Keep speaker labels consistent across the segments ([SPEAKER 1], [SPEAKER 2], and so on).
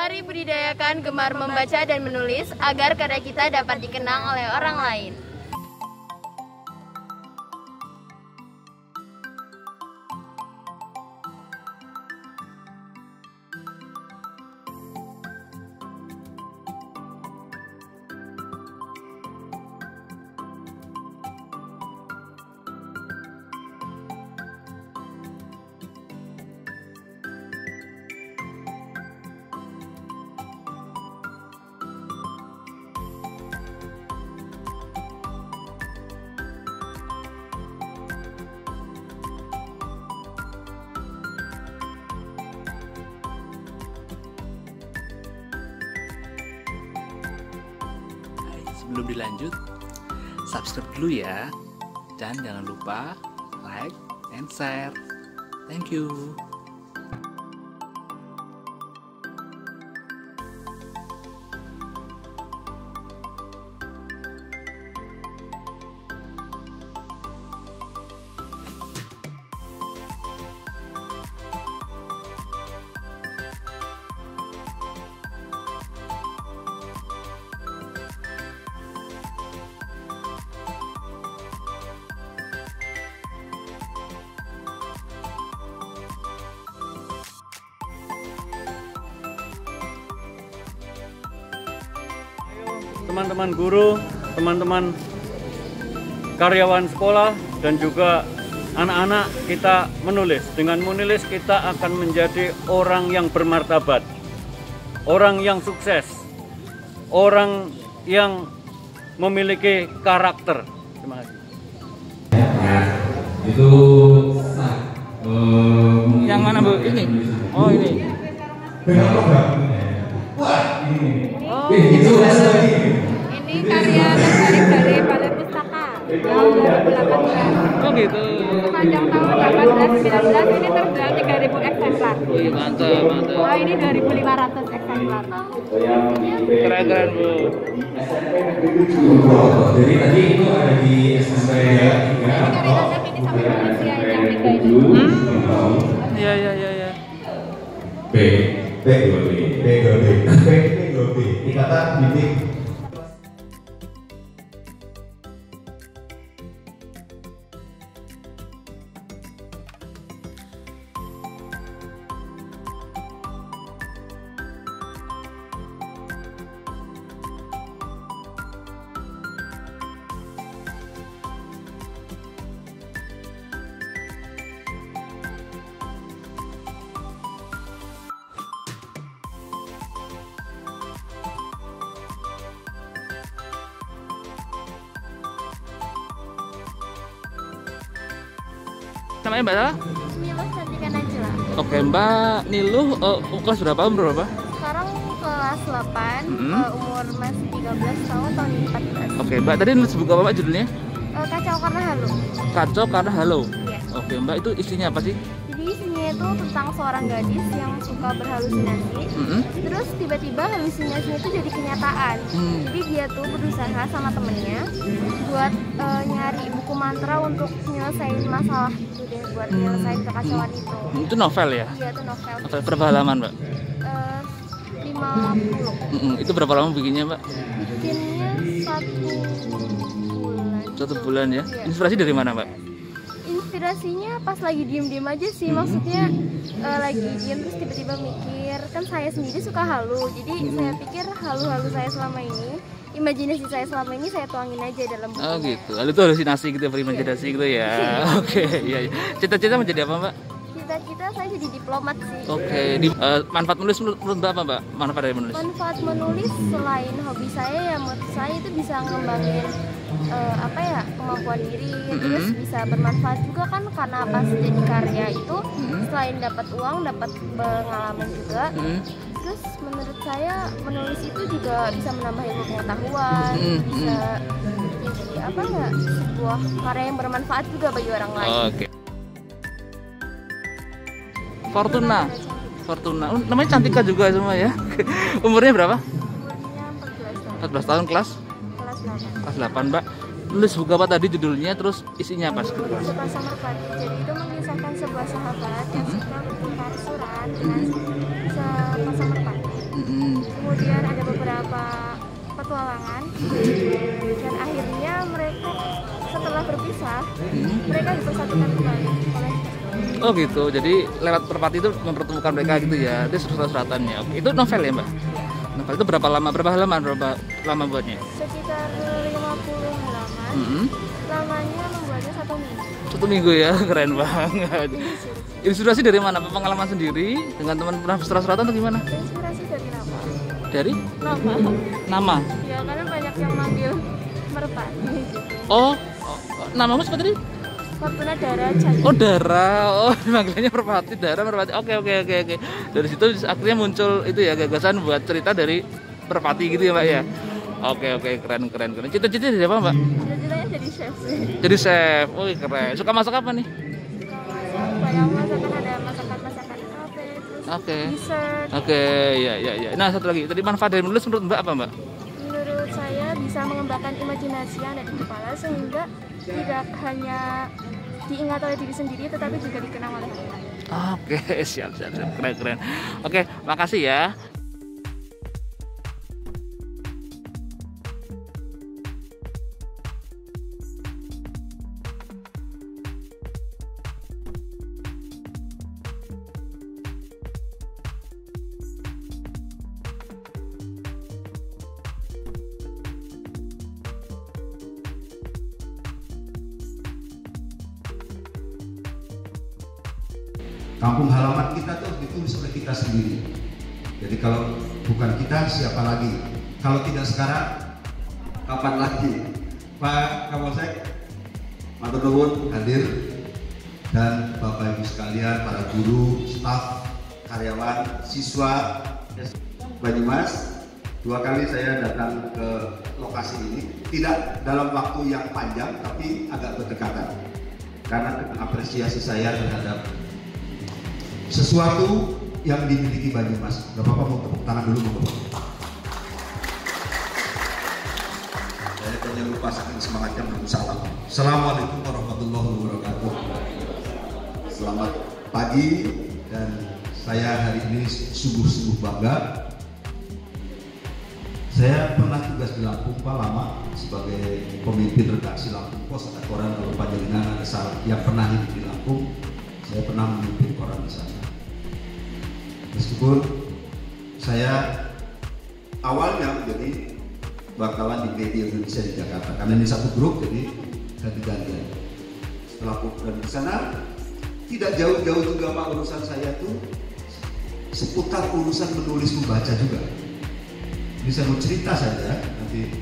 [SPEAKER 1] Mari budidayakan gemar membaca dan menulis agar karya kita dapat dikenang oleh orang lain.
[SPEAKER 2] Sebelum dilanjut, subscribe dulu ya, dan jangan lupa like and share. Thank you.
[SPEAKER 3] Teman-teman guru, teman-teman karyawan sekolah, dan juga anak-anak kita menulis. Dengan menulis kita akan menjadi orang yang bermartabat, orang yang sukses, orang yang memiliki karakter. Terima kasih.
[SPEAKER 4] Itu
[SPEAKER 2] Yang mana Bu? Ini? Oh ini.
[SPEAKER 4] Wah, ini.
[SPEAKER 1] Oh,
[SPEAKER 4] Itu
[SPEAKER 1] ini karya terbaik dari Balai Pustaka tahun 2018.
[SPEAKER 2] Oh gitu.
[SPEAKER 1] Sepanjang tahun 18-19 ini terjual 3.000 eksemplar.
[SPEAKER 2] Wih, mantap, mantap.
[SPEAKER 1] Wah, ini 2.500 eksemplar.
[SPEAKER 2] Keren-keren Bu.
[SPEAKER 4] Jadi tadi itu ada di SMP 3.
[SPEAKER 1] Ini sampai Malaysia yang 3 ini.
[SPEAKER 2] Iya, iya, iya, iya.
[SPEAKER 4] B2B. Ikatan Bidik.
[SPEAKER 2] Namanya Mbak Sala?
[SPEAKER 1] Milo Cantika Najla.
[SPEAKER 2] Oke, Mbak Niluh, kelas berapa, umur berapa?
[SPEAKER 1] Sekarang kelas 8, umur masih 13 tahun, tahun 14.
[SPEAKER 2] Oke, Mbak tadi nulis buku apa Mbak judulnya?
[SPEAKER 1] Kacau karena halu.
[SPEAKER 2] Kacau karena Halo.
[SPEAKER 1] Iya.
[SPEAKER 2] Oke, Mbak itu isinya apa sih?
[SPEAKER 1] Jadi isinya itu tentang seorang gadis yang suka berhalusinasi. Terus tiba-tiba halusinasinya itu jadi kenyataan. Jadi dia tuh berusaha sama temennya buat nyari buku mantra untuk nyelesain masalah itu deh, buat nyelesain kekacauan itu.
[SPEAKER 2] Itu novel ya?
[SPEAKER 1] Iya, itu novel.
[SPEAKER 2] Novel berapa halaman Mbak?
[SPEAKER 1] 50.
[SPEAKER 2] Itu berapa lama bikinnya Mbak?
[SPEAKER 1] Bikinnya 1 bulan.
[SPEAKER 2] 1 bulan ya?
[SPEAKER 1] Iya.
[SPEAKER 2] Inspirasi dari mana Mbak?
[SPEAKER 1] Inspirasinya pas lagi diem-diem aja sih, maksudnya lagi diem terus tiba-tiba mikir, kan saya sendiri suka halu, jadi saya pikir halu-halu saya selama ini, imajinasi saya selama ini saya tuangin aja dalam buku.
[SPEAKER 2] Oh gitu, lalu itu halusinasi gitu, berimajinasi gitu ya. Oke, iya, iya. Cita-cita menjadi apa Mbak?
[SPEAKER 1] Cita-cita saya jadi diplomat sih.
[SPEAKER 2] Oke, manfaat menulis menurut Mbak apa Mbak? Manfaat dari menulis?
[SPEAKER 1] Manfaat menulis selain hobi saya ya menurut saya itu bisa ngembangin kemampuan diri, terus bisa bermanfaat juga kan karena pas jadi karya itu selain dapat uang dapat pengalaman juga. Terus menurut saya menulis itu juga bisa menambah ilmu pengetahuan, bisa jadi sebuah karya yang bermanfaat juga bagi orang lain.
[SPEAKER 2] Oke. Fortuna, namanya Cantika juga semua ya. Umurnya berapa?
[SPEAKER 1] Umurnya
[SPEAKER 2] 14 tahun, kelas 8 Mbak. Nulis buku apa tadi judulnya, terus isinya apa?
[SPEAKER 1] Sepasang Merpati. Jadi itu mengisahkan sebuah sahabat yang suka bertukar surat dengan sepasang merpati. berpetualangan dan akhirnya mereka setelah berpisah mereka dipersatukan kembali oleh
[SPEAKER 2] Oh gitu, jadi lewat merpati itu mempertemukan mereka gitu ya. Itu surat-suratannya. Oke. Itu novel ya mbak? Novel itu berapa lama buatnya?
[SPEAKER 1] sekitar 50 halaman. Lamanya membuatnya 1 minggu.
[SPEAKER 2] 1 minggu ya, keren banget. Inspirasi dari mana? Pengalaman sendiri dengan teman pernah surat-suratan atau gimana?
[SPEAKER 1] Inspirasi dari nama.
[SPEAKER 2] Dari
[SPEAKER 1] Nama.
[SPEAKER 2] nama.
[SPEAKER 1] Ya karena banyak yang manggil merpati.
[SPEAKER 2] Oh, namamu seperti ini?
[SPEAKER 1] Fortuna Dara Jaya.
[SPEAKER 2] Oh Dara, oh manggilnya merpati, Dara merpati. Oke. Dari situ akhirnya muncul itu ya gagasan buat cerita dari merpati gitu ya mbak ya. Oke, keren. Cita-cita dari apa mbak?
[SPEAKER 1] Cita-citanya jadi chef sih.
[SPEAKER 2] Jadi chef, oh keren. Suka masak apa nih?
[SPEAKER 1] Banyak masakan, ada masakan kafe, terus dessert.
[SPEAKER 2] Oke, ya. Nah satu lagi, tadi manfaat dari menulis menurut mbak apa mbak?
[SPEAKER 1] Menurut saya bisa mengembangkan imajinasi yang ada di kepala sehingga tidak hanya diingat oleh diri sendiri tetapi juga dikenang oleh orang lain.
[SPEAKER 2] Oke, siap, keren. Oke, makasih ya.
[SPEAKER 5] Kampung halaman kita tuh ditulis oleh kita sendiri. Jadi kalau bukan kita, siapa lagi? Kalau tidak sekarang, kapan lagi? Pak Kapolsek, matur nuwun hadir, dan Bapak Ibu sekalian, para guru, staf, karyawan, siswa Banyumas. 2 kali saya datang ke lokasi ini, tidak dalam waktu yang panjang, tapi agak berdekatan. Karena apresiasi saya terhadap sesuatu yang dimiliki Banyumas. Gak apa-apa, mau tepuk tangan dulu, Saya hanya lupa saking semangatnya salam. Assalamualaikum warahmatullahi wabarakatuh. Selamat pagi, dan saya hari ini sungguh-sungguh bangga. Saya pernah tugas di Lampung Pak lama sebagai pemimpin redaksi Lampung Pos, ada koran kalau Panjenengan ada yang pernah hidup di Lampung. Saya pernah memimpin koran di sana. Meskipun saya awalnya menjadi wartawan di media Indonesia di Jakarta, karena ini satu grup, jadi ganti-gantian. Setelah program di sana, tidak jauh-jauh juga Pak urusan saya tuh seputar urusan menulis membaca juga. Ini saya mau cerita saja, nanti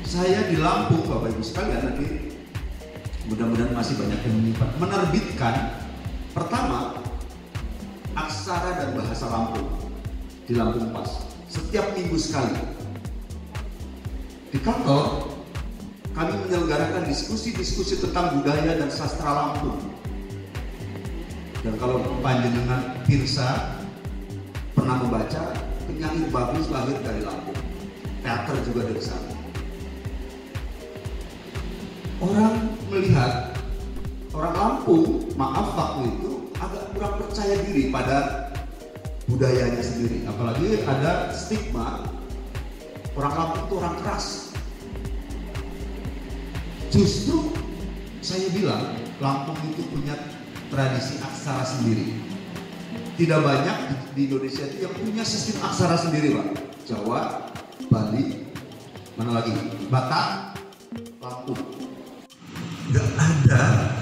[SPEAKER 5] saya di Lampung Bapak Ibu sekalian, nanti mudah-mudahan masih banyak yang menerbitkan pertama aksara dan bahasa Lampung di Lampung Pas setiap minggu sekali. Di kantor kami menyelenggarakan diskusi-diskusi tentang budaya dan sastra Lampung. Dan kalau Panjenengan Pirsa pernah membaca, penyanyi bagus lahir dari Lampung, teater juga dari sana. Orang melihat orang Lampung, maaf waktu itu agak kurang percaya diri pada budayanya sendiri, apalagi ada stigma orang Lampung itu orang keras. Justru saya bilang Lampung itu punya tradisi aksara sendiri. Tidak banyak di Indonesia itu yang punya sistem aksara sendiri Pak. Jawa, Bali, mana lagi? Batak, Lampung.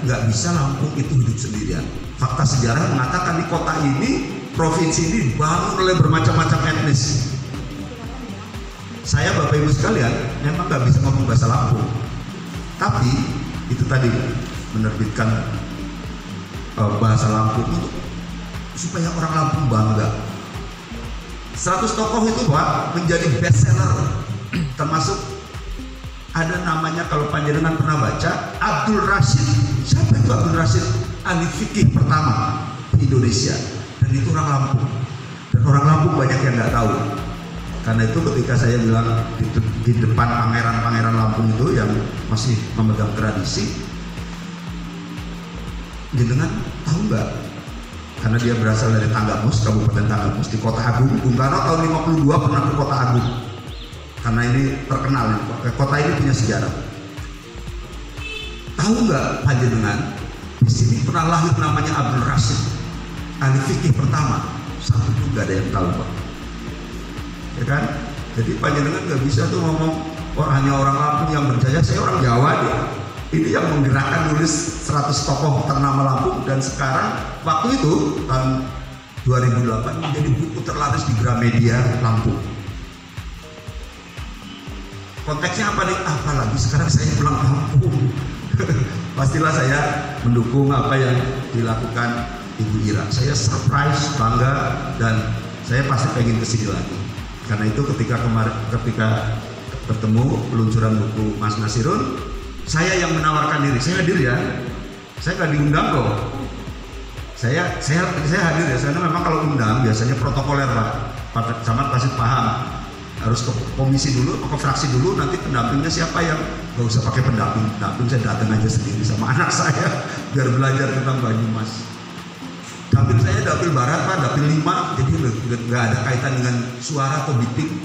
[SPEAKER 5] Nggak bisa Lampung itu hidup sendirian. Fakta sejarah mengatakan di kota ini, provinsi ini dibangun oleh bermacam-macam etnis. Saya Bapak Ibu sekalian memang nggak bisa ngomong bahasa Lampung, tapi itu tadi menerbitkan bahasa Lampung untuk supaya orang Lampung bangga. 100 tokoh itu Pak menjadi bestseller, termasuk ada namanya kalau Panjenengan pernah baca Abdul Rashid. Siapa itu Abdul Rashid? Ahli fikih pertama di Indonesia, dan itu orang Lampung. Dan orang Lampung banyak yang nggak tahu. Karena itu ketika saya bilang di depan pangeran-pangeran Lampung itu yang masih memegang tradisi, jenengan tahu nggak? Karena dia berasal dari Tanggamus, Kabupaten Tanggamus, di Kota Agung. Bung Karno tahun 52 pernah ke Kota Agung. karena ini terkenal, kota ini punya sejarah. Tahu nggak panjenengan, di sini pernah lahir namanya Abdul Rashid, ahli fikih pertama. Satu pun nggak ada yang tahu, Pak. Ya kan? Jadi panjenengan nggak bisa tuh ngomong hanya orang Lampung yang berjaya. Saya orang Jawa dia. Ini yang menggerakkan nulis 100 tokoh ternama Lampung, dan sekarang waktu itu tahun 2008 menjadi buku terlaris di Gramedia Lampung. Konteksnya apa nih? Apalagi sekarang saya pulang kampung. Pastilah saya mendukung apa yang dilakukan Ibu Ira. Saya surprise, bangga, dan saya pasti pengen kesini lagi. Karena itu ketika bertemu peluncuran buku Mas Nasirun, saya yang menawarkan diri. Saya hadir ya, saya nggak diundang kok. Saya hadir ya, karena memang kalau undang biasanya protokoler Pak Camat pasti paham. Harus ke komisi dulu, ke fraksi dulu, nanti pendampingnya siapa yang nggak usah pakai pendamping, saya datang aja sendiri sama anak saya biar belajar tentang Banyumas. Dapil saya dapil barat Pak, dapil 5, jadi nggak ada kaitan dengan suara atau bidding.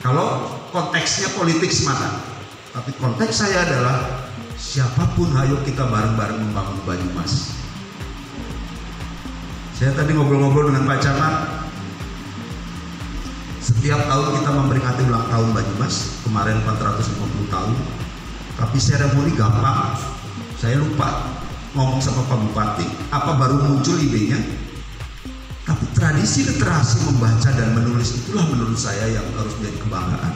[SPEAKER 5] Kalau konteksnya politik semata, tapi konteks saya adalah siapapun, ayo kita bareng-bareng membangun Banyumas. Saya tadi ngobrol-ngobrol dengan Pak Camat. Setiap tahun kita memperingati ulang tahun Banyumas, kemarin 450 tahun. Tapi seremoni gampang, saya lupa ngomong sama Pak Bupati, apa baru muncul idenya. Tapi tradisi literasi membaca dan menulis itulah menurut saya yang harus menjadi kebanggaan.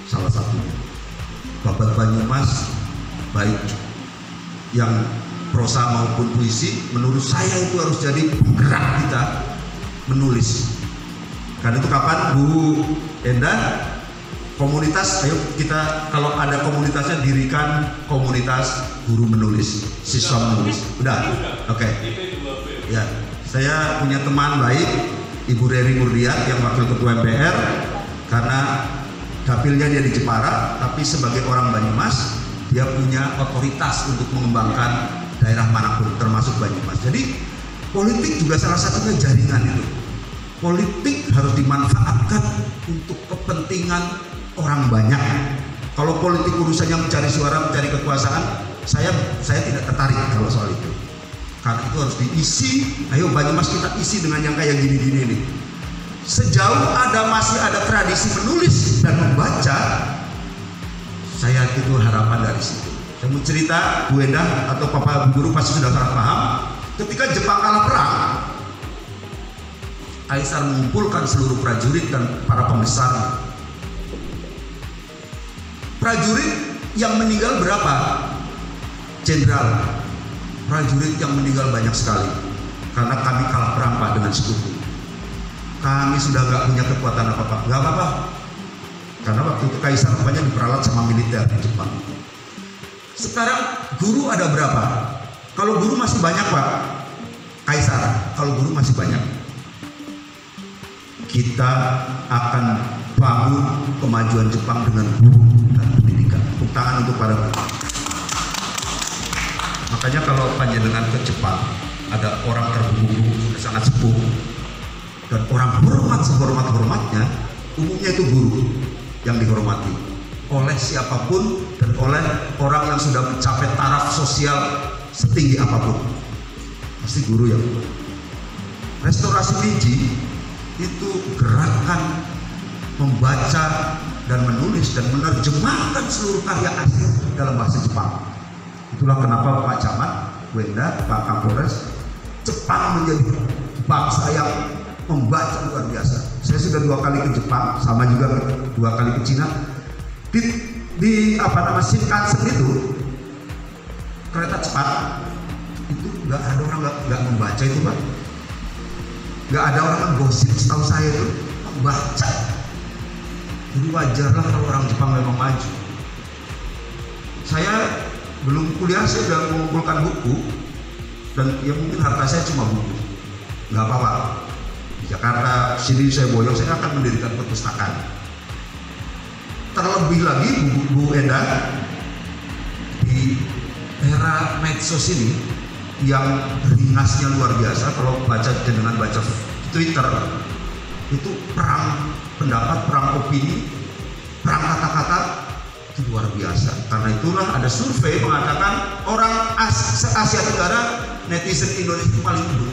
[SPEAKER 5] Salah satunya Babat Banyumas, baik yang prosa maupun puisi, menurut saya itu harus jadi penggerak kita menulis. Karena itu kapan Bu Endah, komunitas, ayo kita kalau ada komunitasnya dirikan komunitas guru menulis, siswa menulis. Udah, oke. Ya, saya punya teman baik Ibu Reri Murdiat yang wakil ketua MPR, karena dapilnya dia di Jepara, tapi sebagai orang Banyumas dia punya otoritas untuk mengembangkan daerah manapun termasuk Banyumas. Jadi politik juga salah satunya jaringan itu. Politik harus dimanfaatkan untuk kepentingan orang banyak. Kalau politik urusannya mencari suara, mencari kekuasaan, saya tidak tertarik kalau soal itu. Karena itu harus diisi. Ayo Banyumas kita isi dengan yang kayak gini-gini nih. Sejauh masih ada tradisi menulis dan membaca, saya itu harapan dari situ. Saya mau cerita, Bu Endah atau Bapak Guru pasti sudah sangat paham. Ketika Jepang kalah perang, Kaisar mengumpulkan seluruh prajurit dan para pembesar. Prajurit yang meninggal berapa? Jenderal. Prajurit yang meninggal banyak sekali karena kami kalah perang Pak dengan sekutu. Kami sudah gak punya kekuatan apa-apa. Gak apa-apa, karena waktu itu Kaisar rupanya diperalat sama militer di Jepang. Sekarang guru ada berapa? Kalau guru masih banyak Pak Kaisar, kalau guru masih banyak. Kita akan bangun kemajuan Jepang dengan guru dan pendidikan. Tepuk tangan untuk para guru. Makanya kalau panjenengan ke Jepang, ada orang terbunuh sangat sepuh dan orang hormat sehormat-hormatnya, umumnya itu guru yang dihormati oleh siapapun dan oleh orang yang sudah mencapai taraf sosial setinggi apapun. Pasti guru yang restorasi Meiji itu gerakan membaca dan menulis dan menerjemahkan seluruh karya asli dalam bahasa Jepang. Itulah kenapa Pak Camat, Bu Endah, Pak Kapolres, Jepang menjadi bangsa yang membaca luar biasa. Saya sudah 2 kali ke Jepang, sama juga 2 kali ke Cina. Di Shinkansen itu, kereta cepat itu nggak ada orang nggak membaca itu Pak. Nggak ada orang yang gosip, setahu saya itu membaca. Jadi wajarlah kalau orang Jepang memang maju. Saya belum kuliah, saya sudah mengumpulkan buku, dan ya mungkin harta saya cuma buku. Nggak apa-apa. Di Jakarta sini saya boyong, saya akan mendirikan perpustakaan. Terlebih lagi Bu Endah, di era medsos ini yang beringasnya luar biasa. Kalau dengan baca Twitter, itu perang pendapat, perang opini, perang kata-kata itu luar biasa. Karena itulah ada survei mengatakan orang Asia Tenggara, netizen Indonesia itu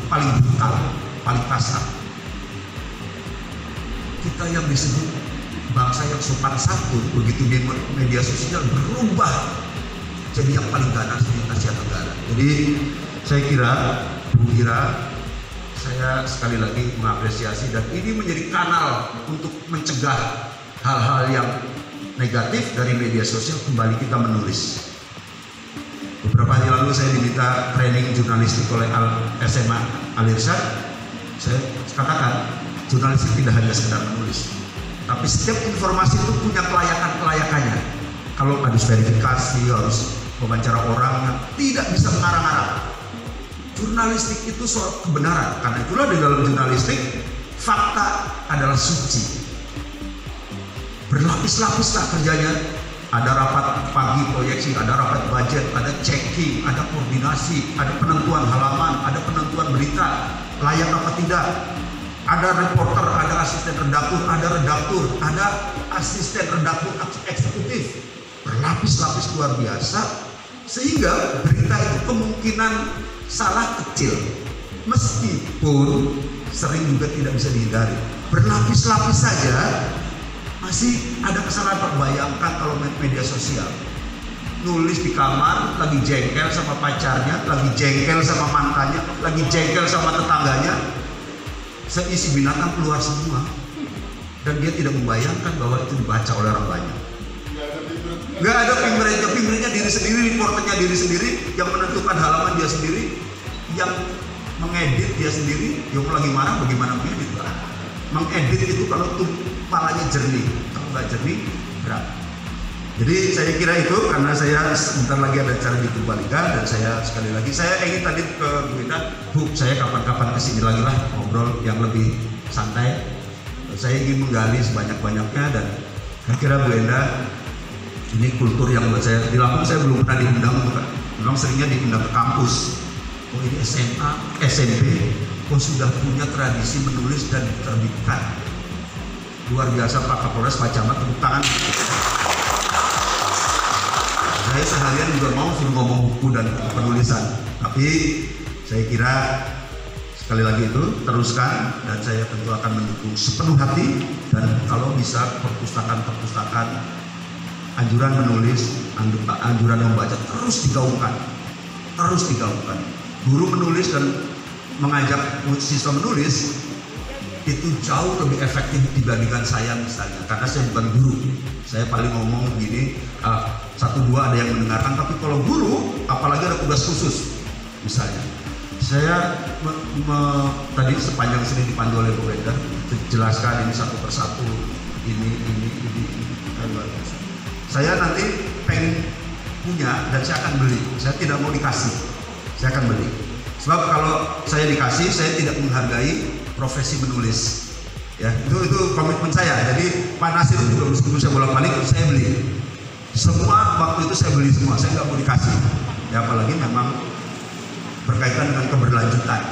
[SPEAKER 5] paling brutal, paling kasar. Kita yang disebut bangsa yang sopan santun, begitu di media sosial berubah jadi yang paling ganas di Asia Tenggara. Jadi saya kira Bu Ira, saya sekali lagi mengapresiasi, dan ini menjadi kanal untuk mencegah hal-hal yang negatif dari media sosial. Kembali kita menulis. Beberapa hari lalu saya diminta training jurnalistik oleh SMA Al-Irsyad. Saya katakan jurnalistik tidak hanya sekedar menulis, tapi setiap informasi itu punya kelayakannya. Kalau harus verifikasi, harus wawancara orang, tidak bisa mengarang-arang. Jurnalistik itu soal kebenaran. Karena itulah di dalam jurnalistik fakta adalah suci. Berlapis-lapislah kerjanya. Ada rapat pagi proyeksi, ada rapat budget, ada checking, ada koordinasi, ada penentuan halaman, ada penentuan berita layak apa tidak. Ada reporter, ada asisten redaktur, ada asisten redaktur eksekutif. Berlapis-lapis luar biasa, sehingga berita itu kemungkinan salah kecil, meskipun sering juga tidak bisa dihindari. Berlapis-lapis saja masih ada kesalahan. Bayangkan kalau media sosial, nulis di kamar lagi jengkel sama pacarnya, lagi jengkel sama mantannya, lagi jengkel sama tetangganya, seisi binatang keluar semua, dan dia tidak membayangkan bahwa itu dibaca oleh orang banyak. Gak ada pimretnya diri sendiri, reporternya diri sendiri, yang menentukan halaman dia sendiri, yang mengedit dia sendiri. Yang lagi marah bagaimana mengedit? Mengedit itu kalau tuh kepalanya jernih, kalau nggak jernih berat. Jadi saya kira itu, karena saya sebentar lagi ada acara di Purbalingga, dan saya sekali lagi saya ingin tadi ke Bu Enda, Bu, saya kapan-kapan kesini lagi lah ngobrol yang lebih santai. Saya ingin menggali sebanyak-banyaknya, dan saya kira Bu Enda, ini kultur yang buat saya di Lampung saya belum pernah diundang, memang seringnya diundang ke kampus. Oh ini SMA, SMP, oh sudah punya tradisi menulis dan diterbitkan. Luar biasa Pak Kapolres, Pak Camat, tepuk tangan. Saya seharian juga mau suruh ngomong buku dan penulisan, tapi saya kira sekali lagi itu teruskan, dan saya tentu akan mendukung sepenuh hati. Dan kalau bisa perpustakaan anjuran menulis, anjuran membaca terus digaungkan. Guru menulis dan mengajak siswa menulis itu jauh lebih efektif dibandingkan saya misalnya, karena saya bukan guru. Saya paling ngomong begini, 1-2 ada yang mendengarkan, tapi kalau guru apalagi ada tugas khusus. Misalnya saya tadi sepanjang sini dipandu oleh Bu Enda, jelaskan ini satu persatu, ini luar biasa. Saya nanti pengen punya, dan saya akan beli. Saya tidak mau dikasih, saya akan beli. Sebab kalau saya dikasih, saya tidak menghargai profesi menulis. Ya, itu komitmen saya. Jadi Pak Nasir juga meskipun saya bolak-balik, saya beli. Semua waktu itu saya beli semua, saya nggak mau dikasih. Ya apalagi memang berkaitan dengan keberlanjutan.